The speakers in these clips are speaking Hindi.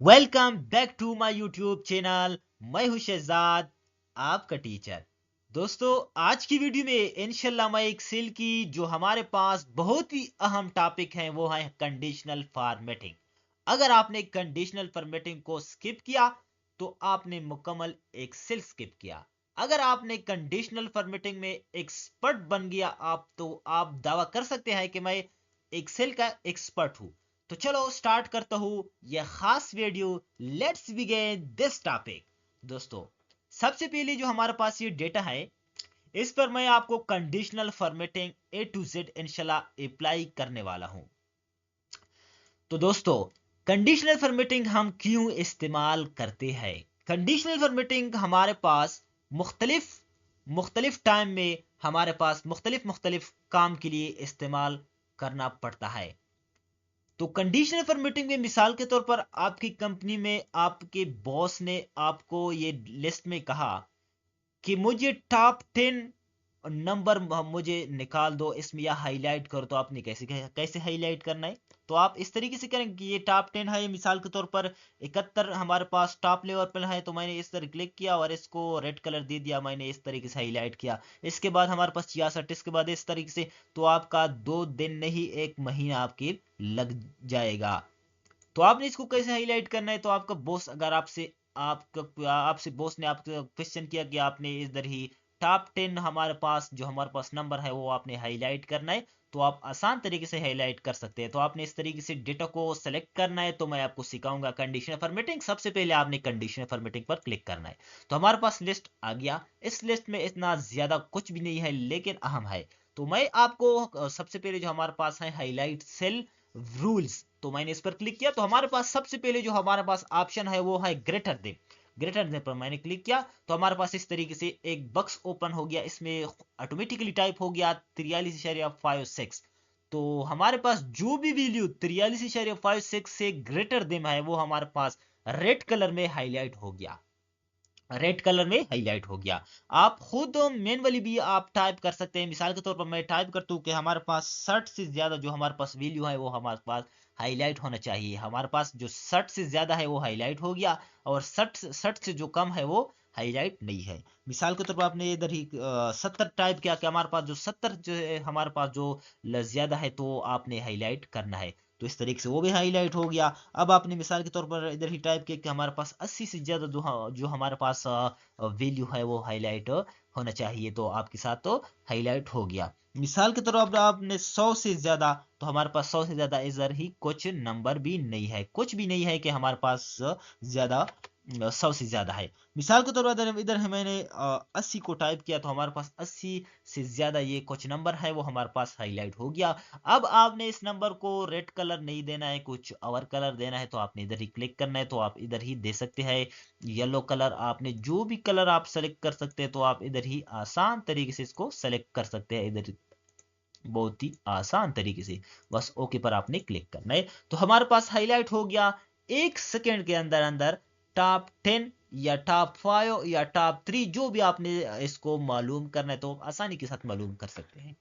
Welcome back to my YouTube channel. मैं हूं शहजाद, आपका टीचर। दोस्तों, आज की वीडियो में इंशाल्लाह मैं एक्सेल की जो हमारे पास बहुत ही अहम टॉपिक है वो है कंडीशनल फॉर्मेटिंग। अगर आपने कंडीशनल फॉर्मेटिंग को स्किप किया तो आपने मुकम्मल एक्सेल स्किप किया। अगर आपने कंडीशनल फॉर्मेटिंग में एक्सपर्ट बन गया आप, तो आप दावा कर सकते हैं कि मैं एक्सेल का एक्सपर्ट हूं। तो चलो स्टार्ट करता हूं यह खास video. Let's begin this topic. दोस्तों, सबसे पहले जो हमारे पास ये डेटा है, इस पर मैं आपको conditional formatting A to Z इंशाल्लाह अप्लाई करने वाला हूं। तो दोस्तों, कंडीशनल फॉर्मेटिंग हम क्यों इस्तेमाल करते हैं? कंडीशनल फॉर्मेटिंग हमारे पास मुख्तलिफ मुख्तलिफ टाइम में हमारे पास मुख्तलिफ मुख्तलिफ काम के लिए इस्तेमाल करना पड़ता है। तो कंडीशनल फॉर्मेटिंग में मिसाल के तौर पर आपकी कंपनी में आपके बॉस ने आपको ये लिस्ट में कहा कि मुझे टॉप 10 नंबर मुझे निकाल दो इसमें या हाईलाइट करो। तो आपने कैसे कैसे हाईलाइट करना है? तो आप इस तरीके से करेंगे कि ये टॉप 10 है। मिसाल के तौर पर 71 हमारे पास टॉप लेवल पर है, तो मैंने इस तरह क्लिक किया और इसको रेड कलर दे दिया, मैंने इस तरीके से हाईलाइट किया। इसके बाद हमारे पास 66, इसके बाद इस तरीके से। तो आपका 2 दिन नहीं, 1 महीना आपके लग जाएगा। तो आपने इसको कैसे हाईलाइट करना है? तो आपका बॉस अगर आपसे बॉस ने आपसे क्वेश्चन किया कि आपने इधर ही टॉप 10 हमारे पास नंबर है वो आपने हाईलाइट करना है, तो आप आसान तरीके से हाईलाइट कर सकते हैं। तो आपने इस तरीके से डेटा को सेलेक्ट करना है। तो मैं आपको सिखाऊंगा कंडीशनल फॉर्मेटिंग। सबसे पहले आपने कंडीशनल फॉर्मेटिंग पर क्लिक करना है। तो हमारे पास लिस्ट आ गया। इस लिस्ट में इतना ज्यादा कुछ भी नहीं है, लेकिन अहम है। तो मैं आपको सबसे पहले जो हमारे पास है हाईलाइट सेल रूल्स, तो मैंने इस पर क्लिक किया। तो हमारे पास सबसे पहले जो हमारे पास ऑप्शन है वो है ग्रेटर देन। ग्रेटर देन पर मैंने क्लिक किया तो हमारे पास इस तरीके से एक बॉक्स ओपन हो गया। इसमें ऑटोमेटिकली टाइप हो गया 43.56। तो हमारे पास जो भी वैल्यू 43.56 से ग्रेटर देन है वो हमारे पास रेड कलर में हाईलाइट हो गया। रेड कलर में हाईलाइट हो गया। आप खुद मैनुअली भी आप टाइप कर सकते हैं। मिसाल के तौर पर मैं टाइप करता हूं कि हमारे पास 60 से ज्यादा जो हमारे पास वैल्यू है वो हमारे पास हाईलाइट होना चाहिए। हमारे पास जो 60 से ज्यादा है वो हाईलाइट हो गया, और 60 से जो कम है वो हाईलाइट नहीं है। मिसाल के तौर पर आपने इधर ही 70 टाइप किया कि हमारे पास जो 70 जो है हमारे पास जो ज्यादा है, तो आपने हाईलाइट करना है। तो इस तरीके से वो भी हाईलाइट हो गया। अब आपने मिसाल के तौर पर इधर ही टाइप किया कि हमारे पास 80 से ज्यादा जो हमारे पास वैल्यू है वो हाईलाइट होना चाहिए, तो आपके साथ तो हाईलाइट हो गया। मिसाल के तौर पर आपने 100 से ज्यादा, तो हमारे पास 100 से ज्यादा इधर ही कुछ नंबर भी नहीं है, कुछ भी नहीं है कि हमारे पास ज्यादा 100 से ज्यादा है। मिसाल के तौर पर इधर इधर है मैंने 80 को टाइप किया, तो हमारे पास 80 से ज्यादा ये कुछ नंबर है वो हमारे पास हाईलाइट हो गया। अब आपने इस नंबर को रेड कलर नहीं देना है, कुछ और कलर देना है, तो आपने इधर ही क्लिक करना है। तो आप इधर ही दे सकते हैं येलो कलर। आपने जो भी कलर आप सेलेक्ट कर सकते हैं, तो आप इधर ही आसान तरीके से इसको सेलेक्ट कर सकते हैं। इधर बहुत ही आसान तरीके से बस ओके पर आपने क्लिक करना है। तो हमारे पास हाईलाइट हो गया। 1 सेकेंड के अंदर अंदर टॉप 10 या टॉप 5 या टॉप 3 जो भी आपने इसको मालूम करना है, तो आप आसानी के साथ मालूम कर सकते हैं।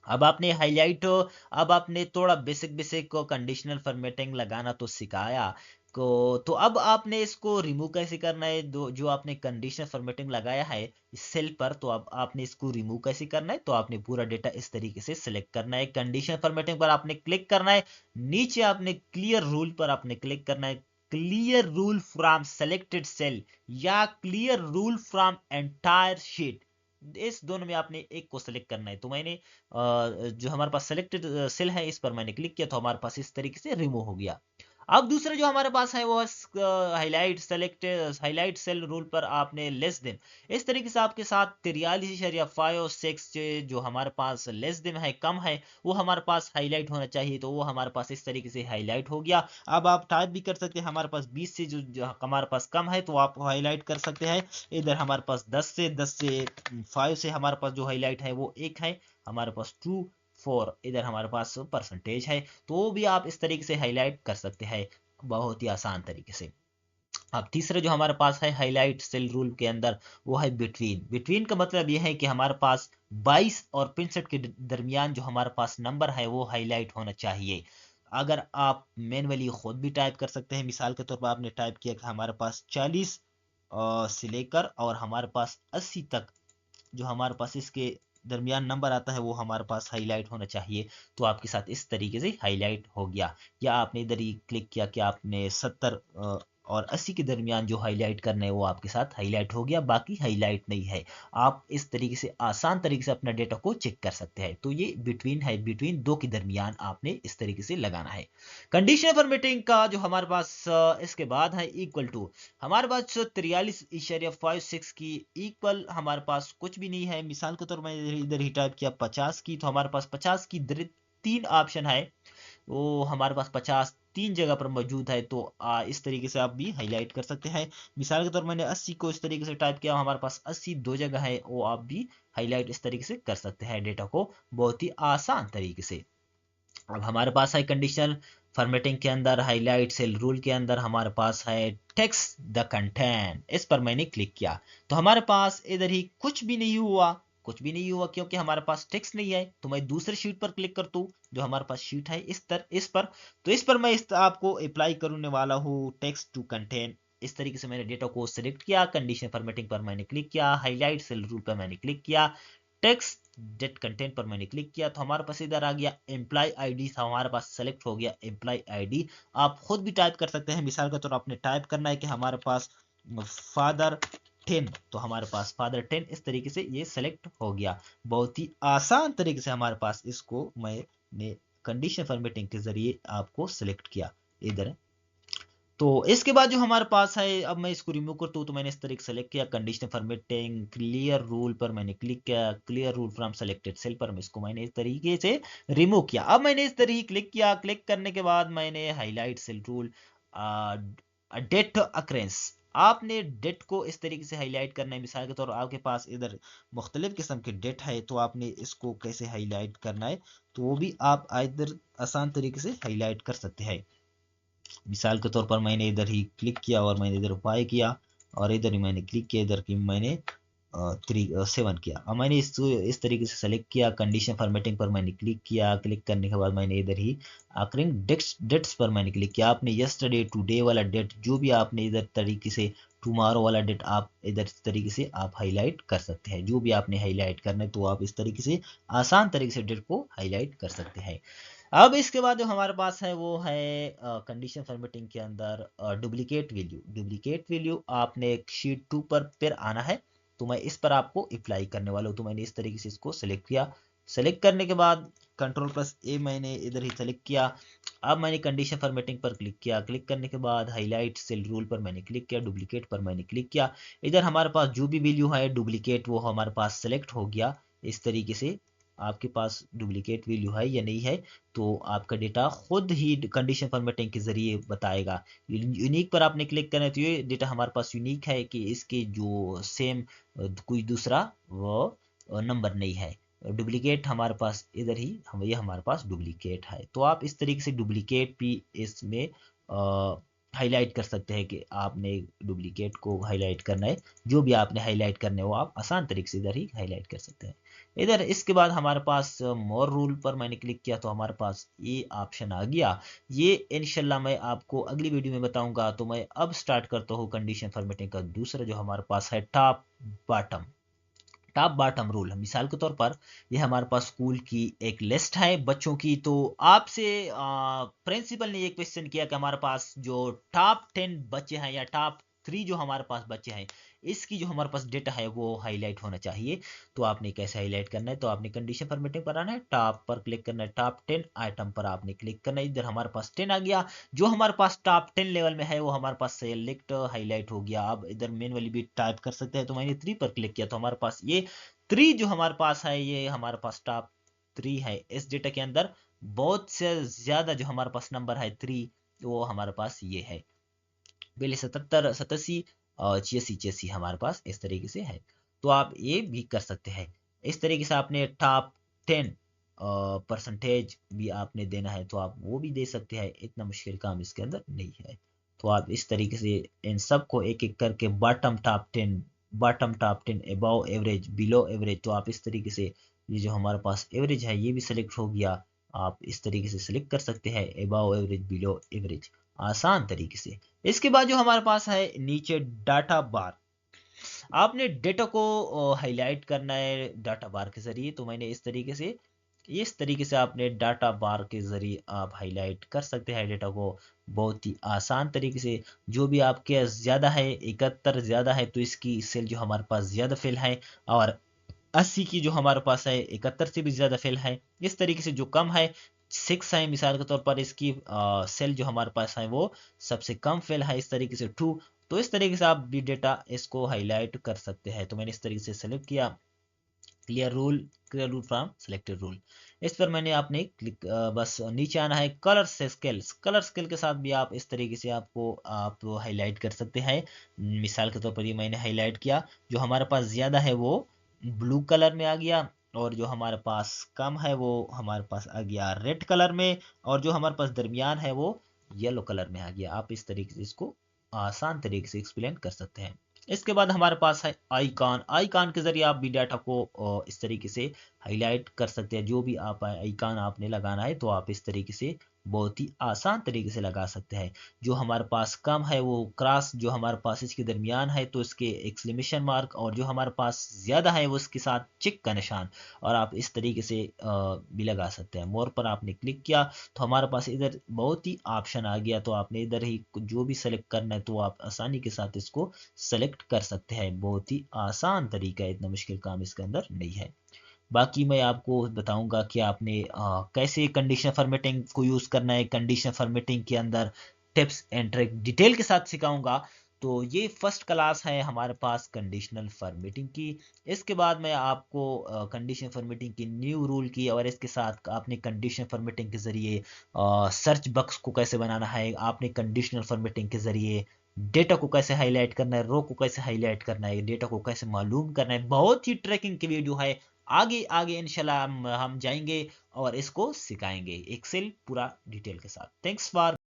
अब आपने हाईलाइट, अब आपने थोड़ा बेसिक बेसिक कंडीशनल फॉर्मेटिंग लगाना तो सिखाया को। तो अब आपने इसको रिमूव कैसे करना है? जो आपने कंडीशनल फॉर्मेटिंग लगाया है इस सेल पर, तो अब आपने इसको रिमूव कैसे करना है? तो आपने पूरा डेटा इस तरीके से सिलेक्ट करना है। कंडीशनल फॉर्मेटिंग पर आपने क्लिक करना है। नीचे आपने क्लियर रूल पर आपने क्लिक करना है। Clear rule from selected cell या clear rule from entire sheet, इस दोनों में आपने एक को सेलेक्ट करना है। तो मैंने जो हमारे पास सेलेक्टेड सेल है इस पर मैंने क्लिक किया, तो हमारे पास इस तरीके से रिमूव हो गया। अब दूसरा जो हमारे पास है वो हाईलाइट सेल रूल पर आपने लेस देन, इस तरीके से आपके साथ 43.56 जो हमारे पास लेस देन है, कम है, वो हमारे पास हाईलाइट होना चाहिए। तो वो हमारे पास इस तरीके से हाईलाइट हो गया। अब आप टाइप भी कर सकते हैं। हमारे पास 20 से जो हमारे पास कम है, तो आप हाईलाइट कर सकते हैं। इधर हमारे पास 10 से 5 से हमारे पास जो हाईलाइट है वो एक है। हमारे पास 2 4 इधर हमारे पास परसेंटेज है, तो भी आप इस तरीके से हाईलाइट कर सकते हैं बहुत ही आसान तरीके से। अब तीसरा जो हमारे पास है हाईलाइट सेल रूल के अंदर, वो है बिटवीन। बिटवीन का मतलब यह है कि हमारे पास 22 और 65 के दरमियान जो हमारे पास नंबर है वो हाईलाइट होना चाहिए। अगर आप मैनुअली खुद भी टाइप कर सकते हैं। मिसाल के तौर पर आपने टाइप किया कि हमारे पास 40 से लेकर और हमारे पास 80 तक जो हमारे पास इसके दरमियान नंबर आता है वो हमारे पास हाईलाइट होना चाहिए, तो आपके साथ इस तरीके से हाईलाइट हो गया। या आपने इधर ही क्लिक किया कि आपने 70 और 80 के दरमियान जो हाईलाइट करना है वो आपके साथ हाईलाइट हो गया, बाकी हाईलाइट नहीं है। आप इस तरीके से आसान तरीके से अपना डेटा को चेक कर सकते हैं। तो ये बिटवीन है, बिटवीन दो के दरमियान आपने इस तरीके से लगाना है। कंडीशनल फॉर्मेटिंग का जो हमारे पास इसके बाद है इक्वल टू, हमारे पास 43.56 की इक्वल हमारे पास कुछ भी नहीं है। मिसाल के तौर पर मैं इधर ही टाइप किया 50 की, तो हमारे पास 50 की तीन ऑप्शन है, वो हमारे पास 50 तीन जगह पर मौजूद है। तो इस तरीके से आप भी हाईलाइट कर सकते हैं। मिसाल के तौर पर मैंने 80 को इस तरीके से टाइप किया, हमारे पास 80 दो जगह है, वो आप भी हाईलाइट इस तरीके से कर सकते हैं डेटा को बहुत ही आसान तरीके से। अब हमारे पास है कंडीशनल फॉर्मेटिंग के अंदर हाईलाइट सेल रूल के अंदर हमारे पास है टेक्स्ट द कंटेंट। इस पर मैंने क्लिक किया तो हमारे पास इधर ही कुछ भी नहीं हुआ, कुछ भी नहीं हुआ क्योंकि हमारे पास टेक्स्ट नहीं है। तो मैं दूसरे शीट पर क्लिक करता हूँ, जो हमारे पास शीट है इस पर, तो इस पर मैं इस आपको अप्लाई करने वाला हूँ टेक्स्ट टू कंटेंट। इस तरीके से मैंने डेटा को सिलेक्ट किया, कंडीशन फॉर्मेटिंग पर मैंने क्लिक किया, हाईलाइट सेल रूल पर मैंने क्लिक किया, टेक्स्ट डेट कंटेंट पर मैंने क्लिक किया, तो हमारे पास इधर आ गया एम्प्लॉय आईडी था, हमारे पास सेलेक्ट हो गया एम्प्लॉय आईडी। आप खुद भी टाइप कर सकते हैं। मिसाल के तौर आपने टाइप करना है कि हमारे पास फादर 10, तो हमारे पास फादर 10 इस तरीके से ये सेलेक्ट हो गया। बहुत ही आसान तरीके से हमारे पास इसको मैंने कंडीशन फॉर्मेटिंग के जरिए आपको सेलेक्ट किया इधर। तो इसके बाद जो हमारे पास है, अब मैं इसको रिमूव करता हूँ, तो मैंने इस तरीके से सेलेक्ट किया, कंडीशनल फॉर्मेटिंग क्लियर रूल पर मैंने क्लिक किया, clear rule from selected cell पर मैं इसको मैंने इस तरीके से रिमूव किया। अब मैंने इस तरीके क्लिक किया, क्लिक करने के बाद मैंने highlight cell rule date occurrences, आपने डेट को इस तरीके से हाईलाइट करना है। मिसाल के तौर आपके पास इधर मुख्तलिफ किस्म के डेट है, तो आपने इसको कैसे हाईलाइट करना है, तो वो भी आप इधर आसान तरीके से हाईलाइट कर सकते हैं। मिसाल के तौर पर मैंने इधर ही क्लिक किया और मैंने इधर अप्लाई किया, और इधर ही मैंने क्लिक किया, इधर की मैंने 7 किया। अब मैंने इस तरीके से सेलेक्ट किया, कंडीशन फॉर्मेटिंग पर मैंने क्लिक किया, क्लिक करने के बाद मैंने इधर ही आखिरी डेट्स पर मैंने क्लिक किया। आपने यस्टरडे टुडे वाला डेट जो भी आपने इधर तरीके से, टुमारो वाला डेट आप इधर इस तरीके से आप हाईलाइट कर सकते हैं। जो भी आपने हाईलाइट करना है तो आप इस तरीके से आसान तरीके से डेट को हाईलाइट कर सकते हैं। अब इसके बाद जो हमारे पास है वो है कंडीशन फॉर्मेटिंग के अंदर डुप्लीकेट वैल्यू। डुप्लीकेट वैल्यू आपने एक शीट 2 पर फिर आना है, तो मैं इस पर आपको अप्लाई करने वाला हूँ। तो मैंने इस तरीके से इसको सेलेक्ट किया, सेलेक्ट करने के बाद कंट्रोल प्लस ए मैंने इधर ही सेलेक्ट किया। अब मैंने कंडीशन फॉर्मेटिंग पर क्लिक किया, क्लिक करने के बाद हाईलाइट सेल रूल पर मैंने क्लिक किया, डुप्लीकेट पर मैंने क्लिक किया। इधर हमारे पास जो भी वैल्यू है डुप्लीकेट वो हमारे पास सेलेक्ट हो गया। इस तरीके से आपके पास डुप्लीकेट वैल्यू है या नहीं है, तो आपका डेटा खुद ही कंडीशन फॉर्मेटिंग के जरिए बताएगा। यूनिक पर आपने क्लिक करना है, तो ये डेटा हमारे पास यूनिक है कि इसके जो सेम कोई दूसरा वो नंबर नहीं है। डुप्लीकेट हमारे पास इधर ही ये हमारे पास डुप्लीकेट है। तो आप इस तरीके से डुप्लीकेट भी इसमें हाईलाइट कर सकते हैं कि आपने डुप्लीकेट को हाईलाइट करना है। जो भी आपने हाईलाइट करना है वो आप आसान तरीके से इधर ही हाईलाइट कर सकते हैं इधर। इसके बाद हमारे पास मोर रूल पर मैंने क्लिक किया, तो हमारे पास ये ऑप्शन आ गया। ये इंशाल्लाह मैं आपको अगली वीडियो में बताऊंगा। तो मैं अब स्टार्ट करता हूँ कंडीशन फॉर्मेटिंग का दूसरा जो हमारे पास है top bottom. Top bottom rule, मिसाल के तौर पर ये हमारे पास स्कूल की एक लिस्ट है बच्चों की। तो आपसे प्रिंसिपल ने ये क्वेश्चन किया कि हमारे पास जो टॉप 10 बच्चे हैं या टॉप 3 जो हमारे पास बच्चे हैं, इसकी जो हमारे पास डेटा है वो हाईलाइट होना चाहिए। तो आपने कैसे हाईलाइट करना है, तो आपने कंडीशन फॉर्मेटिंग पर आना है, टॉप पर क्लिक करना है, टॉप 10 आइटम पर आपने क्लिक करना है। इधर हमारे पास 10 आ गया, जो हमारे पास टॉप 10 लेवल में है वो हमारे पास सेलेक्ट हाईलाइट हो गया। अब इधर मैनुअली भी टाइप कर सकते हैं, तो मैंने 3 पर क्लिक किया, तो हमारे पास ये 3 जो हमारे पास है, ये हमारे पास टॉप 3 है। इस डेटा के अंदर बहुत से ज्यादा जो हमारे पास नंबर है 3, वो हमारे पास ये है। पहले 77 87 और 86 हमारे पास इस तरीके से है। तो आप ये भी कर सकते हैं। इस तरीके से आपने टॉप 10 परसेंटेज भी आपने देना है, तो आप वो भी दे सकते हैं। इतना मुश्किल काम इसके अंदर नहीं है। तो आप इस तरीके से इन सबको एक एक करके bottom top 10, bottom top 10, above average, below average, तो आप इस तरीके से ये जो हमारे पास एवरेज है ये भी सिलेक्ट हो गया। आप इस तरीके से सिलेक्ट कर सकते हैं, अबव एवरेज, बिलो एवरेज, आसान तरीके से। इसके बाद जो हमारे पास है नीचे डाटा बार, आपने डेटा को हाईलाइट करना है डाटा बार के जरिए। तो मैंने इस तरीके से आपने डाटा बार के जरिए आप हाईलाइट कर सकते हैं डेटा को बहुत ही आसान तरीके से। जो भी आपके ज्यादा है, 71 ज्यादा है तो इसकी सेल जो हमारे पास ज्यादा फेल है, और 80 की जो हमारे पास है 71 से भी ज्यादा फेल है। इस तरीके से जो कम है 6 है, मिसाल के तौर पर इसकी सेल जो हमारे पास है वो सबसे कम फेल है, इस तरीके से 2। तो इस तरीके से आप भी डेटा इसको हाईलाइट कर सकते हैं। तो मैंने इस तरीके से सेलेक्ट किया, clear rule from selected rule. इस पर मैंने आपने क्लिक, बस नीचे आना है। कलर स्केल के साथ भी आप इस तरीके से आप हाईलाइट कर सकते हैं। मिसाल के तौर पर ये मैंने हाईलाइट किया, जो हमारे पास ज्यादा है वो ब्लू कलर में आ गया, और जो हमारे पास कम है वो हमारे पास आ गया रेड कलर में, और जो हमारे पास दरमियान है वो येलो कलर में आ गया। आप इस तरीके से इसको आसान तरीके से एक्सप्लेन कर सकते हैं। इसके बाद हमारे पास है आइकॉन। आइकॉन के जरिए आप भी डाटा को इस तरीके से हाईलाइट कर सकते हैं। जो भी आप आइकॉन आपने लगाना है तो आप इस तरीके से बहुत ही आसान तरीके से लगा सकते हैं। जो हमारे पास कम है वो क्रॉस, जो हमारे पास इसके दरमियान है तो इसके एक्सक्लेमेशन मार्क, और जो हमारे पास ज्यादा है वो उसके साथ चिक का निशान, और आप इस तरीके से भी लगा सकते हैं। मोर पर आपने क्लिक किया तो हमारे पास इधर बहुत ही ऑप्शन आ गया, तो आपने इधर ही जो भी सेलेक्ट करना है तो आप आसानी के साथ इसको सेलेक्ट कर सकते हैं। बहुत ही आसान तरीका है, इतना मुश्किल काम इसके अंदर नहीं है। बाकी मैं आपको बताऊंगा कि आपने कैसे कंडीशनल फॉर्मेटिंग को यूज करना है। कंडीशनल फॉर्मेटिंग के अंदर टिप्स एंड ट्रिक डिटेल के साथ सिखाऊंगा। तो ये फर्स्ट क्लास है हमारे पास कंडीशनल फॉर्मेटिंग की। इसके बाद मैं आपको कंडीशनल फॉर्मेटिंग की न्यू रूल की, और इसके साथ आपने कंडीशनल फॉर्मेटिंग के जरिए सर्च बॉक्स को कैसे बनाना है, आपने कंडीशनल फॉर्मेटिंग के जरिए डेटा को कैसे हाईलाइट करना है, रो को कैसे हाईलाइट करना है, डेटा को कैसे मालूम करना है। बहुत ही ट्रैकिंग की वीडियो है। आगे आगे इंशाल्लाह हम जाएंगे और इसको सिखाएंगे एक्सेल पूरा डिटेल के साथ। Thanks for